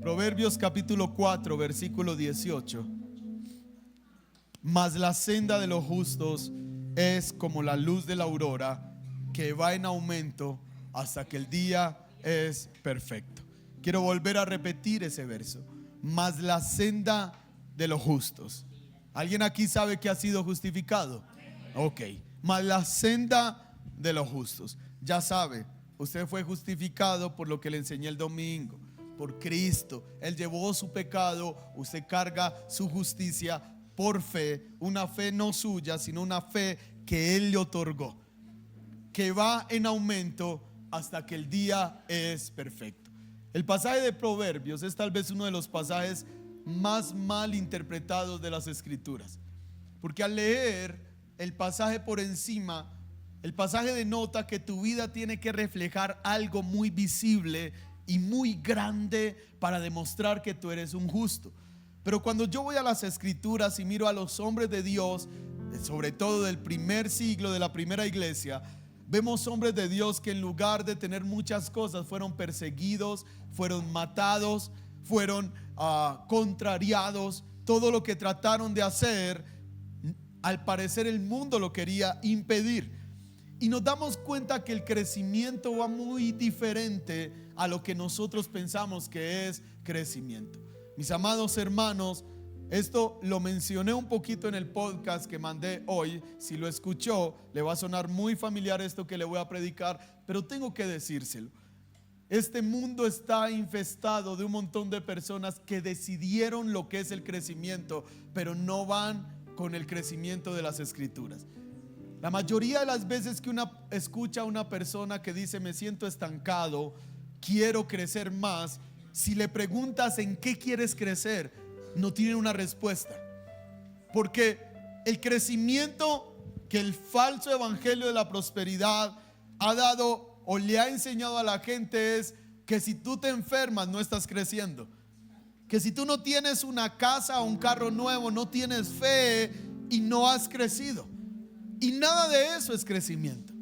Proverbios capítulo 4, versículo 18. Mas la senda de los justos es como la luz de la aurora, que va en aumento hasta que el día es perfecto. Quiero volver a repetir ese verso. Mas la senda de los justos. ¿Alguien aquí sabe que ha sido justificado? Ok. Mas la senda de los justos. Ya sabe, usted fue justificado por lo que le enseñé el domingo, por Cristo. Él llevó su pecado, usted carga su justicia por fe. Una fe no suya, sino una fe que Él le otorgó, que va en aumento hasta que el día es perfecto. El pasaje de Proverbios es tal vez uno de los pasajes más mal interpretados de las Escrituras, porque al leer el pasaje por encima, el pasaje denota que tu vida tiene que reflejar algo muy visible y muy grande para demostrar que tú eres un justo. Pero cuando yo voy a las Escrituras y miro a los hombres de Dios, sobre todo del primer siglo, de la primera iglesia, vemos hombres de Dios que en lugar de tener muchas cosas fueron perseguidos, fueron matados, fueron contrariados. Todo lo que trataron de hacer, al parecer el mundo lo quería impedir. Y nos damos cuenta que el crecimiento va muy diferente a lo que nosotros pensamos que es crecimiento. Mis amados hermanos, esto lo mencioné un poquito en el podcast que mandé hoy. Si lo escuchó, le va a sonar muy familiar esto que le voy a predicar, pero tengo que decírselo. Este mundo está infestado de un montón de personas que decidieron lo que es el crecimiento, pero no van con el crecimiento de las Escrituras. La mayoría de las veces que uno escucha a una persona que dice me siento estancado, quiero crecer más, si le preguntas en qué quieres crecer, no tienen una respuesta. Porque el crecimiento que el falso evangelio de la prosperidad ha dado o le ha enseñado a la gente es que si tú te enfermas no estás creciendo, que si tú no tienes una casa o un carro nuevo no tienes fe y no has crecido. Y nada de eso es crecimiento.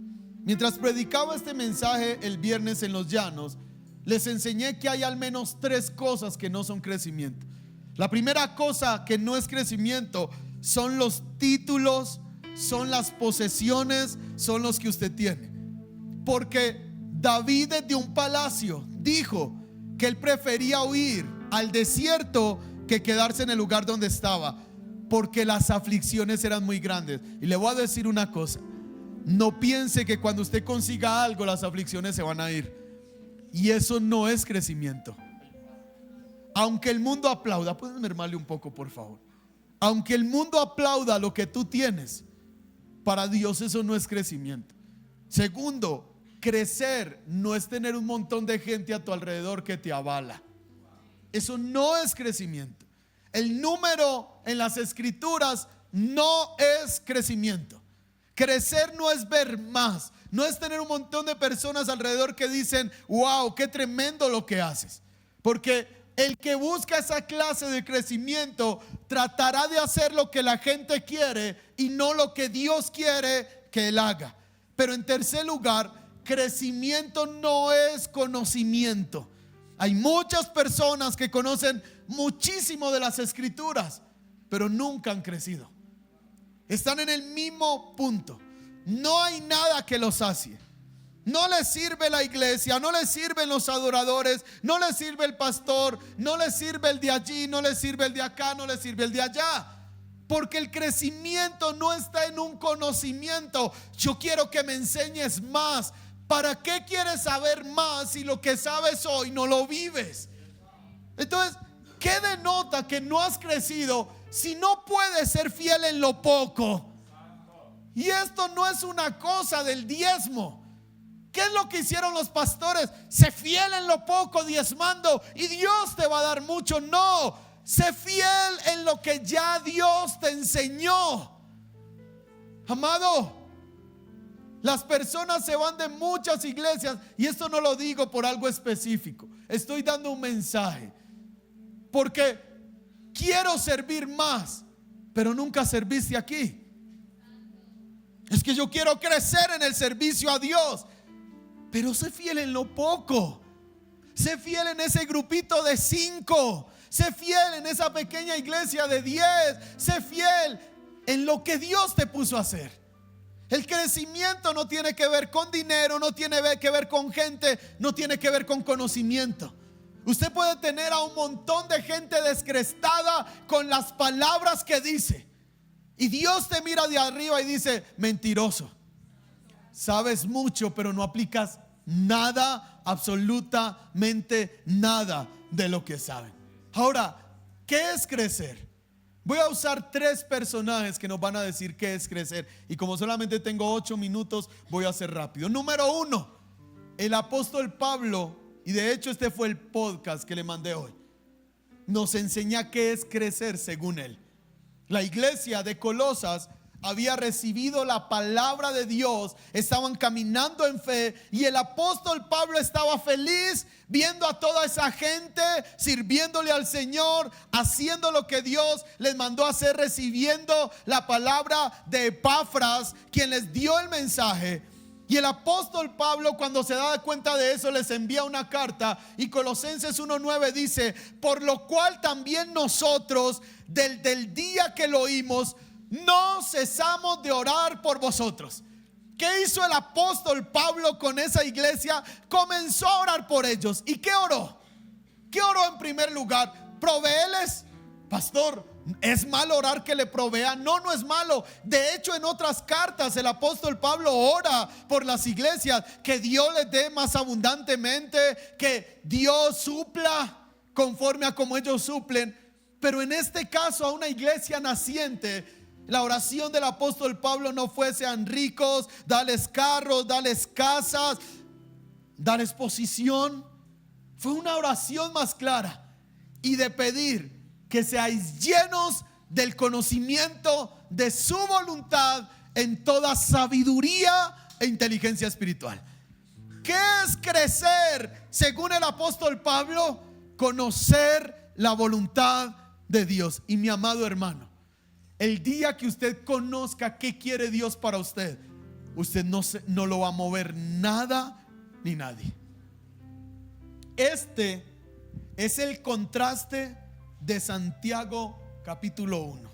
Mientras predicaba este mensaje el viernes en Los Llanos, les enseñé que hay al menos 3 cosas que no son crecimiento. La primera cosa que no es crecimiento son los títulos, son las posesiones, son los que usted tiene. Porque David desde un palacio dijo que él prefería huir al desierto que quedarse en el lugar donde estaba, porque las aflicciones eran muy grandes. Y le voy a decir una cosa: no piense que cuando usted consiga algo las aflicciones se van a ir. Y eso no es crecimiento. Aunque el mundo aplauda, ¿puedes mermarle un poco, por favor? Aunque el mundo aplauda lo que tú tienes, para Dios eso no es crecimiento. Segundo, crecer no es tener un montón de gente a tu alrededor que te avala. Eso no es crecimiento. El número en las Escrituras no es crecimiento. Crecer no es ver más, no es tener un montón de personas alrededor que dicen wow, qué tremendo lo que haces. Porque el que busca esa clase de crecimiento tratará de hacer lo que la gente quiere y no lo que Dios quiere que él haga. Pero en tercer lugar, crecimiento no es conocimiento. Hay muchas personas que conocen muchísimo de las Escrituras, pero nunca han crecido. Están en el mismo punto. No hay nada que los sacie. No les sirve la iglesia, no les sirven los adoradores, no les sirve el pastor, no les sirve el de allí, no les sirve el de acá, no les sirve el de allá. Porque el crecimiento no está en un conocimiento. Yo quiero que me enseñes más. ¿Para qué quieres saber más si lo que sabes hoy no lo vives? Entonces, ¿qué denota que no has crecido si no puedes ser fiel en lo poco? Y esto no es una cosa del diezmo. ¿Qué es lo que hicieron los pastores? Sé fiel en lo poco, diezmando, y Dios te va a dar mucho. No, sé fiel en lo que ya Dios te enseñó. Amado, las personas se van de muchas iglesias, y esto no lo digo por algo específico. Estoy dando un mensaje porque quiero servir más, pero nunca serviste aquí. Es que yo quiero crecer en el servicio a Dios, pero sé fiel en lo poco. Sé fiel en ese grupito de 5. Sé fiel en esa pequeña iglesia de 10. Sé fiel en lo que Dios te puso a hacer. El crecimiento no tiene que ver con dinero, no tiene que ver con gente, no tiene que ver con conocimiento. Usted puede tener a un montón de gente descrestada con las palabras que dice, y Dios te mira de arriba y dice: mentiroso, sabes mucho pero no aplicas nada, absolutamente nada de lo que saben. Ahora, ¿qué es crecer? Voy a usar 3 personajes que nos van a decir qué es crecer, y como solamente tengo 8 minutos voy a ser rápido. Número 1, el apóstol Pablo, y de hecho este fue el podcast que le mandé hoy, nos enseña qué es crecer según él. La iglesia de Colosas había recibido la palabra de Dios, estaban caminando en fe, y el apóstol Pablo estaba feliz viendo a toda esa gente sirviéndole al Señor, haciendo lo que Dios les mandó hacer, recibiendo la palabra de Epafras, quien les dio el mensaje. Y el apóstol Pablo, cuando se da cuenta de eso, les envía una carta, y Colosenses 1:9 dice: por lo cual también nosotros, desde el día que lo oímos, no cesamos de orar por vosotros. ¿Qué hizo el apóstol Pablo con esa iglesia? Comenzó a orar por ellos. ¿Y qué oró? ¿Qué oró en primer lugar? ¿Provéeles? Pastor, ¿es malo orar que le provea? No, no es malo. De hecho, en otras cartas el apóstol Pablo ora por las iglesias, que Dios les dé más abundantemente, que Dios supla conforme a como ellos suplen. Pero en este caso, a una iglesia naciente, la oración del apóstol Pablo no fue: sean ricos, dales carros, dales casas, dales posición. Fue una oración más clara, y de pedir que seáis llenos del conocimiento de su voluntad en toda sabiduría e inteligencia espiritual. ¿Qué es crecer según el apóstol Pablo? Conocer la voluntad de Dios. Y mi amado hermano, el día que usted conozca qué quiere Dios para usted, usted no lo va a mover nada ni nadie. Este es el contraste de Santiago capítulo 1,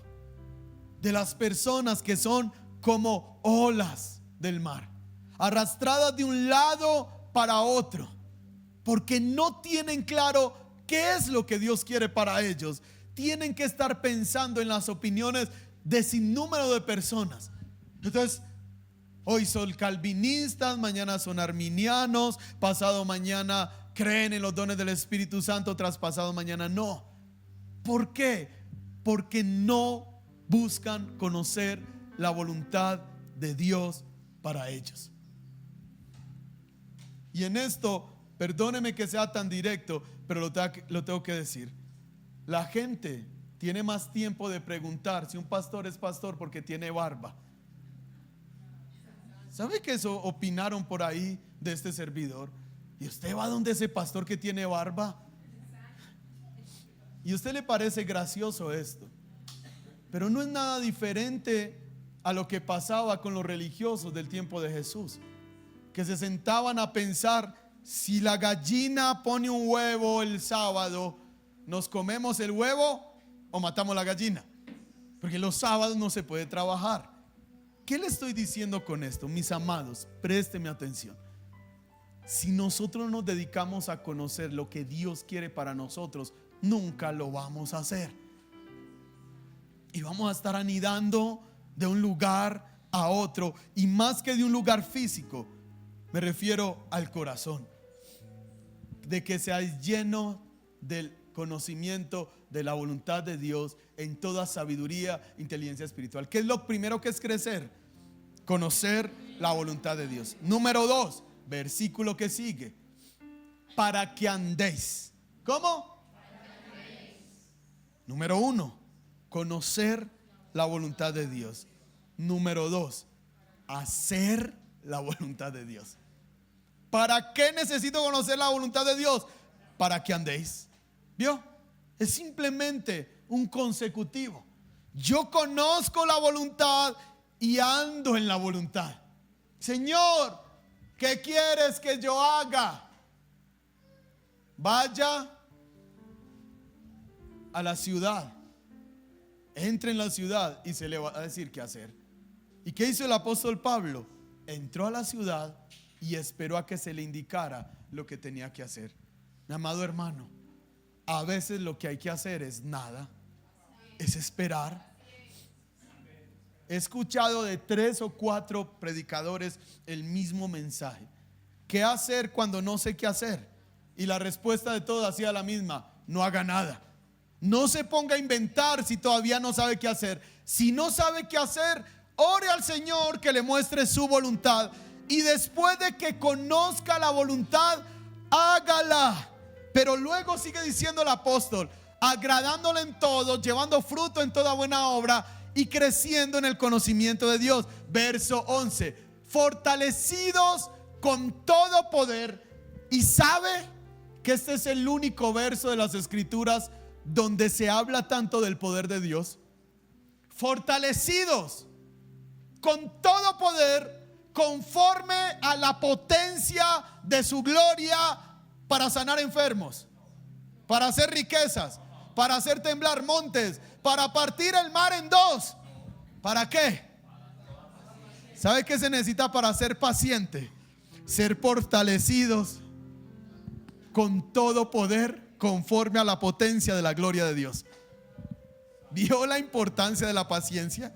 de las personas que son como olas del mar, arrastradas de un lado para otro, porque no tienen claro qué es lo que Dios quiere para ellos. Tienen que estar pensando en las opiniones de sinnúmero de personas. Entonces, hoy son calvinistas, mañana son arminianos, pasado mañana creen en los dones del Espíritu Santo, traspasado mañana no. ¿Por qué? Porque no buscan conocer la voluntad de Dios para ellos. Y en esto, perdóneme que sea tan directo, pero lo tengo que decir. La gente tiene más tiempo de preguntar si un pastor es pastor porque tiene barba. ¿Sabe que eso opinaron por ahí de este servidor? ¿Y usted va donde ese pastor que tiene barba? ¿Y a usted le parece gracioso esto? Pero no es nada diferente a lo que pasaba con los religiosos del tiempo de Jesús, que se sentaban a pensar: si la gallina pone un huevo el sábado, ¿nos comemos el huevo o matamos la gallina? Porque los sábados no se puede trabajar. ¿Qué le estoy diciendo con esto? Mis amados, présteme atención. Si nosotros nos dedicamos a conocer lo que Dios quiere para nosotros, nunca lo vamos a hacer. Y vamos a estar anidando de un lugar a otro, y más que de un lugar físico, me refiero al corazón. De que seáis llenos del conocimiento de la voluntad de Dios en toda sabiduría, inteligencia espiritual. ¿Qué es lo primero que es crecer? Conocer la voluntad de Dios. Número 2, versículo que sigue: para que andéis. ¿Cómo? Para que andéis. Número 1, conocer la voluntad de Dios. Número 2, hacer la voluntad de Dios. ¿Para qué necesito conocer la voluntad de Dios? Para que andéis. ¿Vio? Es simplemente un consecutivo. Yo conozco la voluntad y ando en la voluntad. Señor, ¿qué quieres que yo haga? vaya a la ciudad, entre en la ciudad y se le va a decir qué hacer. ¿Y qué hizo el apóstol Pablo? Entró a la ciudad y esperó a que se le indicara lo que tenía que hacer. Mi amado hermano, a veces lo que hay que hacer es nada, es esperar. He escuchado de 3 o 4 predicadores el mismo mensaje. ¿Qué hacer cuando no sé qué hacer? Y la respuesta de todos ha sido la misma: no haga nada. No se ponga a inventar si todavía no sabe qué hacer. Si no sabe qué hacer, ore al Señor que le muestre su voluntad. Y después de que conozca la voluntad, hágala. Pero luego sigue diciendo el apóstol: agradándole en todo, llevando fruto en toda buena obra y creciendo en el conocimiento de Dios. Verso 11: fortalecidos con todo poder. Y sabe que este es el único verso de las Escrituras donde se habla tanto del poder de Dios. Fortalecidos con todo poder, conforme a la potencia de su gloria, para sanar enfermos, para hacer riquezas, para hacer temblar montes, para partir el mar en dos. ¿Para qué? ¿Sabe qué se necesita para ser paciente? Ser fortalecidos con todo poder, conforme a la potencia de la gloria de Dios. ¿Vio la importancia de la paciencia?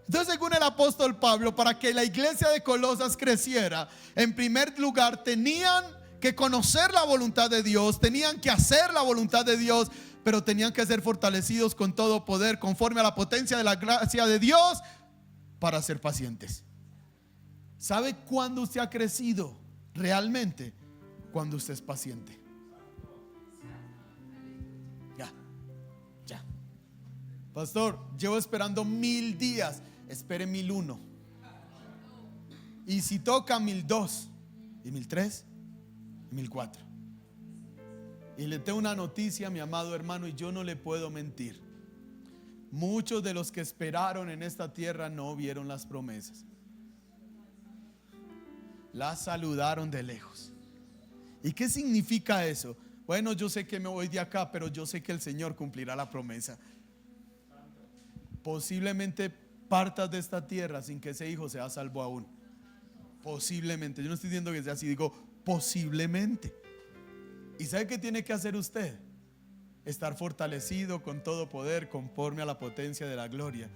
Entonces, según el apóstol Pablo, para que la iglesia de Colosas creciera, en primer lugar tenían que conocer la voluntad de Dios, tenían que hacer la voluntad de Dios, pero tenían que ser fortalecidos con todo poder, conforme a la potencia de la gracia de Dios, para ser pacientes. ¿Sabe cuándo usted ha crecido realmente? Cuando usted es paciente. Ya. Pastor, llevo esperando 1000 días. Espere 1001. Y si toca 1002 y 1003 y 1004. Y le tengo una noticia, mi amado hermano, y yo no le puedo mentir. Muchos de los que esperaron en esta tierra no vieron las promesas. Las saludaron de lejos. ¿Y qué significa eso? Bueno, yo sé que me voy de acá, pero yo sé que el Señor cumplirá la promesa. Posiblemente partas de esta tierra sin que ese hijo sea salvo aún. Posiblemente. Yo no estoy diciendo que sea así, digo posiblemente. ¿Y sabe qué tiene que hacer usted? Estar fortalecido con todo poder, conforme a la potencia de la gloria,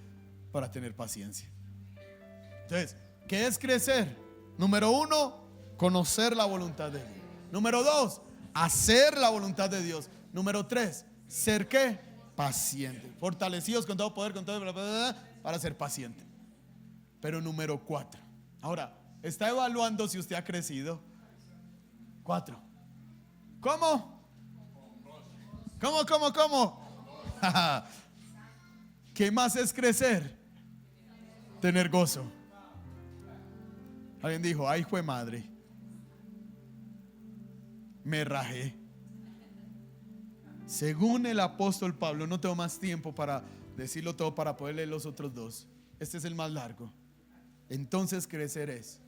para tener paciencia. Entonces, ¿qué es crecer? Número 1, conocer la voluntad de Dios. Número 2, hacer la voluntad de Dios. Número 3, ser ¿qué? Paciente. Fortalecidos con todo poder, con todo, para ser paciente. Pero número 4. Ahora, ¿está evaluando si usted ha crecido? 4. ¿Cómo? ¿Qué más es crecer? Tener gozo. Alguien dijo: ay, jue madre, me rajé. Según el apóstol Pablo, no tengo más tiempo para decirlo todo, para poder leer los otros 2. Este es el más largo. Entonces, crecer es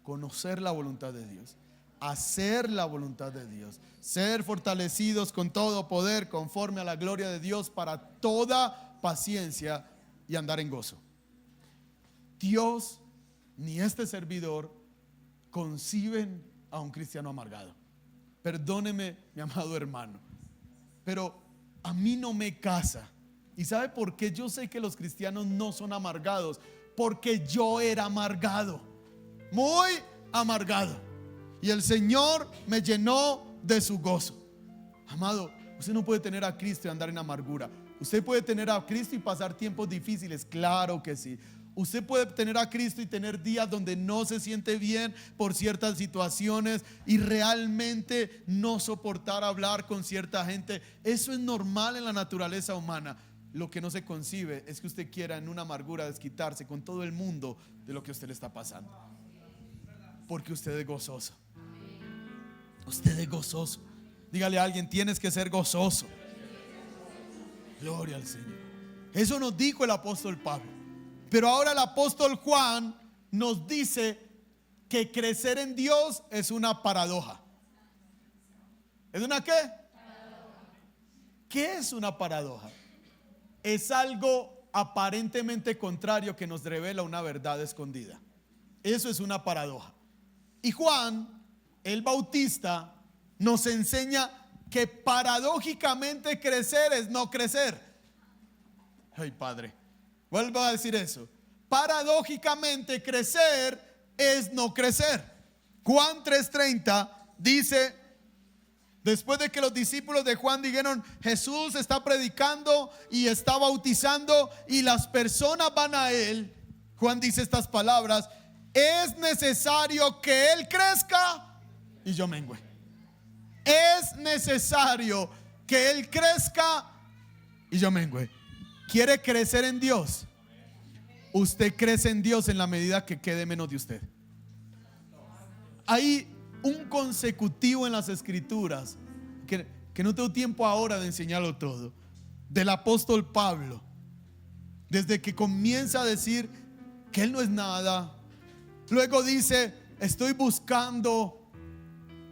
conocer la voluntad de Dios, hacer la voluntad de Dios, ser fortalecidos con todo poder, conforme a la gloria de Dios, para toda paciencia y andar en gozo. Dios ni este servidor conciben a un cristiano amargado. Perdóneme, mi amado hermano, pero a mí no me casa. ¿Y sabe por qué yo sé que los cristianos no son amargados? Porque yo era amargado, muy amargado, y el Señor me llenó de su gozo. Amado, usted no puede tener a Cristo y andar en amargura. Usted puede tener a Cristo y pasar tiempos difíciles, claro que sí. Usted puede tener a Cristo y tener días donde no se siente bien por ciertas situaciones y realmente no soportar hablar con cierta gente. Eso es normal en la naturaleza humana. Lo que no se concibe es que usted quiera en una amargura desquitarse con todo el mundo de lo que a usted le está pasando. Porque usted es gozoso. Usted es gozoso. Dígale a alguien: tienes que ser gozoso. Gloria al Señor. Eso nos dijo el apóstol Pablo. Pero ahora el apóstol Juan nos dice que crecer en Dios es una paradoja. ¿Es una qué? ¿Qué es una paradoja? Es algo aparentemente contrario que nos revela una verdad escondida. Eso es una paradoja. Y Juan, el Bautista, nos enseña que paradójicamente crecer es no crecer. Ay, Padre, vuelvo a decir eso. Paradójicamente crecer es no crecer. Juan 3:30 dice: después de que los discípulos de Juan dijeron, Jesús está predicando y está bautizando y las personas van a él, Juan dice estas palabras: es necesario que él crezca y yo mengüe. Es necesario que él crezca y yo mengüe. ¿Quiere crecer en Dios? Usted crece en Dios en la medida que quede menos de usted. Hay un consecutivo en las escrituras que no tengo tiempo ahora de enseñarlo todo, del apóstol Pablo, desde que comienza a decir que él no es nada. Luego dice: estoy buscando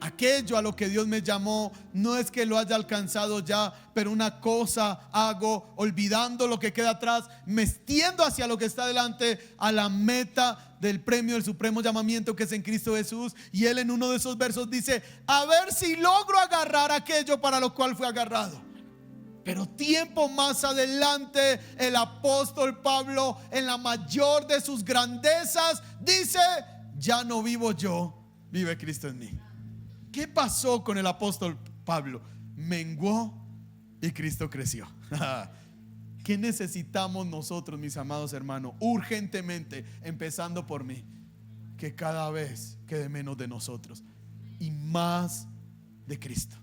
aquello a lo que Dios me llamó. No es que lo haya alcanzado ya, pero una cosa hago, olvidando lo que queda atrás, me extiendo hacia lo que está delante, a la meta del premio del supremo llamamiento que es en Cristo Jesús. Y él en uno de esos versos dice: a ver si logro agarrar aquello para lo cual fue agarrado. Pero tiempo más adelante, el apóstol Pablo, en la mayor de sus grandezas, dice: ya no vivo yo, vive Cristo en mí. ¿Qué pasó con el apóstol Pablo? Menguó y Cristo creció. ¿Qué necesitamos nosotros, mis amados hermanos? Urgentemente, empezando por mí, que cada vez quede menos de nosotros y más de Cristo.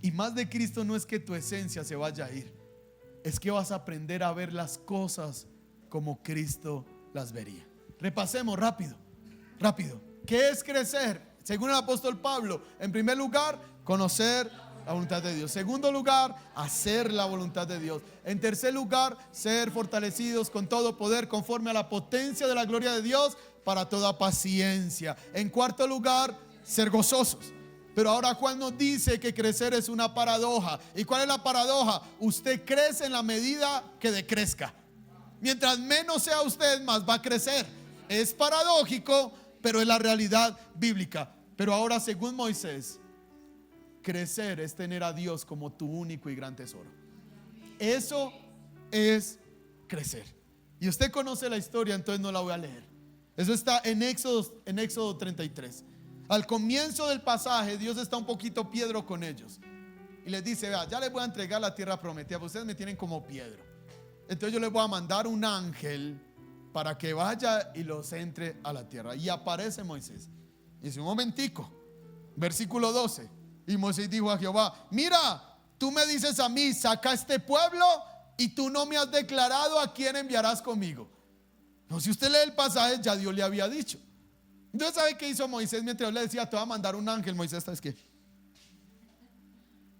Y más de Cristo no es que tu esencia se vaya a ir, es que vas a aprender a ver las cosas como Cristo las vería. Repasemos rápido. ¿Qué es crecer? Según el apóstol Pablo, en primer lugar, conocer la voluntad de Dios. Segundo lugar, hacer la voluntad de Dios. En tercer lugar, ser fortalecidos con todo poder conforme a la potencia de la gloria de Dios para toda paciencia. En cuarto lugar, ser gozosos. Pero ahora Juan nos dice que crecer es una paradoja. ¿Y cuál es la paradoja? Usted crece en la medida que decrezca. Mientras menos sea usted, más va a crecer. Es paradójico, pero es la realidad bíblica. Pero ahora, según Moisés, crecer es tener a Dios como tu único y gran tesoro. Eso es crecer. Y usted conoce la historia, entonces no la voy a leer. Eso está en Éxodo 33. Al comienzo del pasaje, Dios está un poquito piedro con ellos y les dice: vea, ya les voy a entregar la tierra prometida, pero ustedes me tienen como piedra. Entonces yo les voy a mandar un ángel para que vaya y los entre a la tierra. Y aparece Moisés. Y dice: un momentico, versículo 12. Y Moisés dijo a Jehová: mira, tú me dices a mí, saca a este pueblo, y tú no me has declarado a quién enviarás conmigo. No, si usted lee el pasaje, ya Dios le había dicho. Entonces, ¿sabe qué hizo Moisés mientras yo le decía: te va a mandar un ángel? Moisés, ¿sabes qué?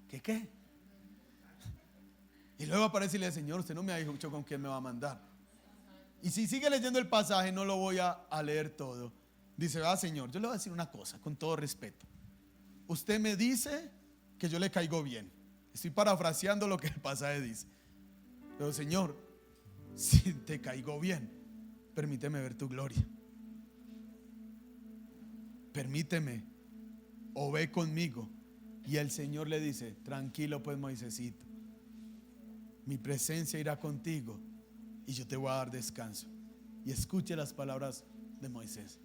¿Qué? Y luego aparece y le dice: Señor, usted no me ha dicho con quién me va a mandar. Y si sigue leyendo el pasaje, no lo voy a leer todo. Dice: Señor, yo le voy a decir una cosa con todo respeto. Usted me dice que yo le caigo bien. Estoy parafraseando lo que el pasaje dice. Pero Señor, si te caigo bien, permíteme ver tu gloria. Permíteme, o ve conmigo. Y el Señor le dice: tranquilo pues, Moisésito, mi presencia irá contigo y yo te voy a dar descanso. Y escuche las palabras de Moisés: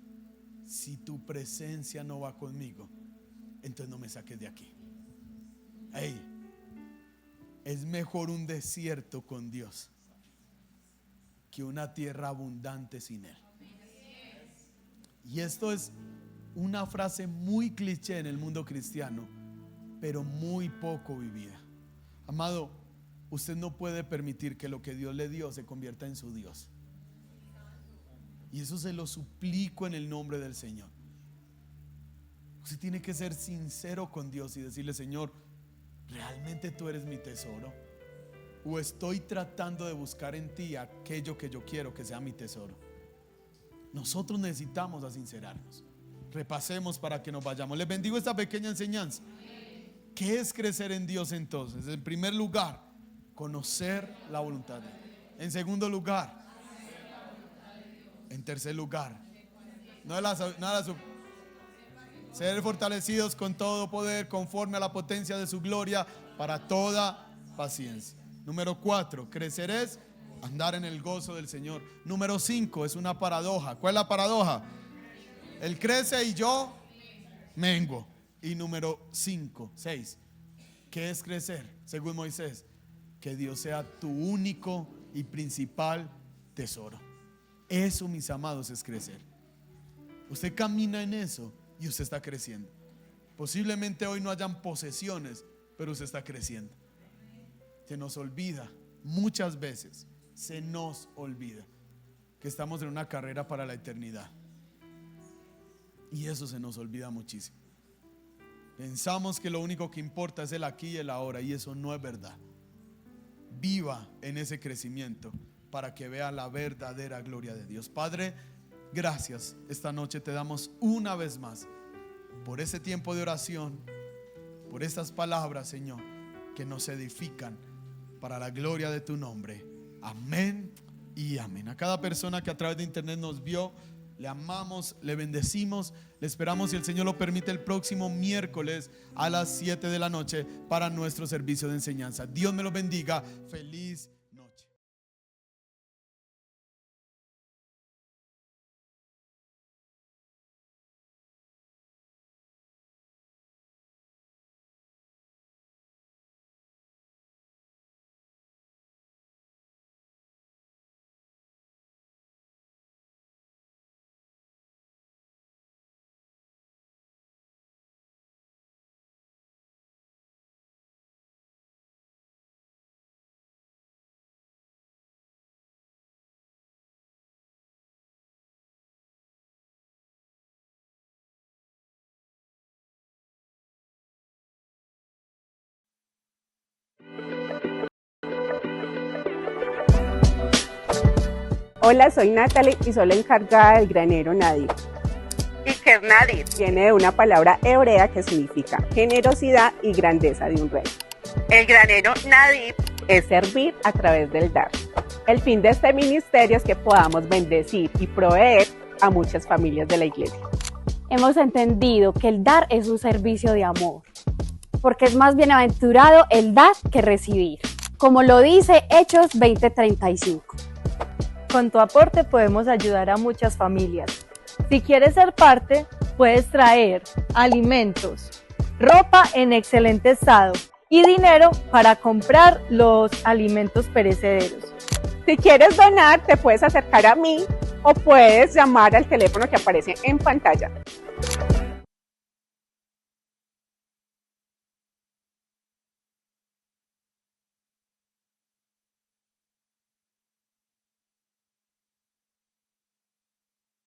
si tu presencia no va conmigo, entonces no me saques de aquí. Hey, es mejor un desierto con Dios que una tierra abundante sin Él. Y esto es una frase muy cliché en el mundo cristiano, pero muy poco vivida. Amado, usted no puede permitir que lo que Dios le dio se convierta en su Dios. Y eso se lo suplico en el nombre del Señor. Usted tiene que ser sincero con Dios y decirle: Señor, ¿realmente tú eres mi tesoro? ¿O estoy tratando de buscar en ti aquello que yo quiero que sea mi tesoro? Nosotros necesitamos sincerarnos. Repasemos para que nos vayamos. Les bendigo esta pequeña enseñanza. ¿Qué es crecer en Dios entonces? En primer lugar, conocer la voluntad de Dios. En segundo lugar, en tercer lugar, ser fortalecidos con todo poder conforme a la potencia de su gloria para toda paciencia. Número 4, crecer es andar en el gozo del Señor. Número 5, es una paradoja. ¿Cuál es la paradoja? Él crece y yo menguo. Y número 6, ¿qué es crecer? Según Moisés, que Dios sea tu único y principal tesoro. Eso, mis amados, es crecer. Usted camina en eso y usted está creciendo. Posiblemente hoy no hayan posesiones, pero usted está creciendo. Se nos olvida, muchas veces se nos olvida que estamos en una carrera para la eternidad. Y eso se nos olvida muchísimo. Pensamos que lo único que importa es el aquí y el ahora, y eso no es verdad. Viva en ese crecimiento para que vea la verdadera gloria de Dios. Padre, gracias. Esta noche te damos una vez más por ese tiempo de oración, por estas palabras, Señor, que nos edifican para la gloria de tu nombre. Amén y amén. A cada persona que a través de internet nos vio, le amamos, le bendecimos, le esperamos, si el Señor lo permite, el próximo miércoles a las 7 de la noche para nuestro servicio de enseñanza. Dios me lo bendiga. Feliz noche. Hola, soy Natalie y soy la encargada del granero Nadir. ¿Y qué es Nadir? Viene de una palabra hebrea que significa generosidad y grandeza de un rey. El granero Nadir Es servir a través del dar. El fin de este ministerio es que podamos bendecir y proveer a muchas familias de la iglesia. Hemos entendido que el dar es un servicio de amor, porque es más bienaventurado el dar que recibir, como lo dice Hechos 20:35. Con tu aporte podemos ayudar a muchas familias. Si quieres ser parte, puedes traer alimentos, ropa en excelente estado y dinero para comprar los alimentos perecederos. Si quieres donar, te puedes acercar a mí o puedes llamar al teléfono que aparece en pantalla.